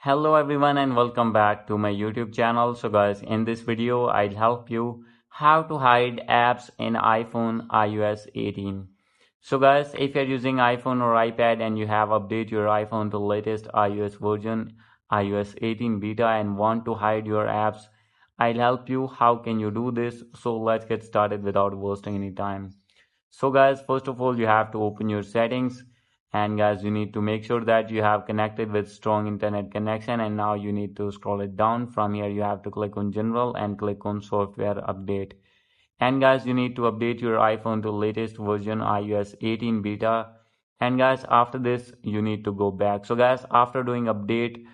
Hello everyone and welcome back to my YouTube channel. So guys, in this video I'll help you how to hide apps in iPhone iOS 18. So guys, if you're using iPhone or iPad and you have updated your iPhone to latest iOS version, iOS 18 beta, and want to hide your apps, I'll help you how can you do this. So let's get started without wasting any time. So guys, first of all you have to open your settings, and guys you need to make sure that you have connected with strong internet connection, and now you need to scroll it down. From here you have to click on general and click on software update, and guys you need to update your iPhone to latest version iOS 18 beta. And guys after this you need to go back. So guys, after doing update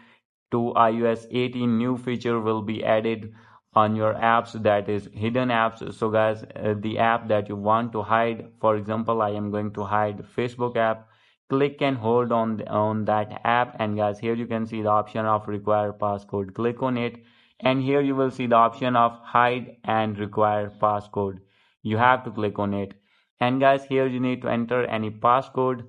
to iOS 18, new feature will be added on your apps, that is hidden apps. So guys, the app that you want to hide, for example I am going to hide Facebook app. Click and hold on that app, and guys here you can see the option of require passcode. Click on it, and here you will see the option of hide and require passcode. You have to click on it, and guys here you need to enter any passcode.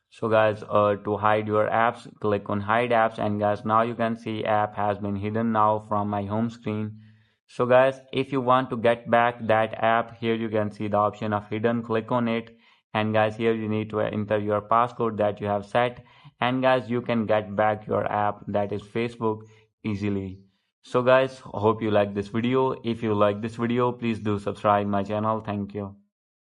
So guys, to hide your apps, click on hide apps, and guys now you can see app has been hidden now from my home screen. So guys, if you want to get back that app, here you can see the option of hidden. Click on it, and guys here you need to enter your passcode that you have set, and guys you can get back your app, that is Facebook, easily. So guys, hope you like this video. If you like this video, please do subscribe my channel. Thank you.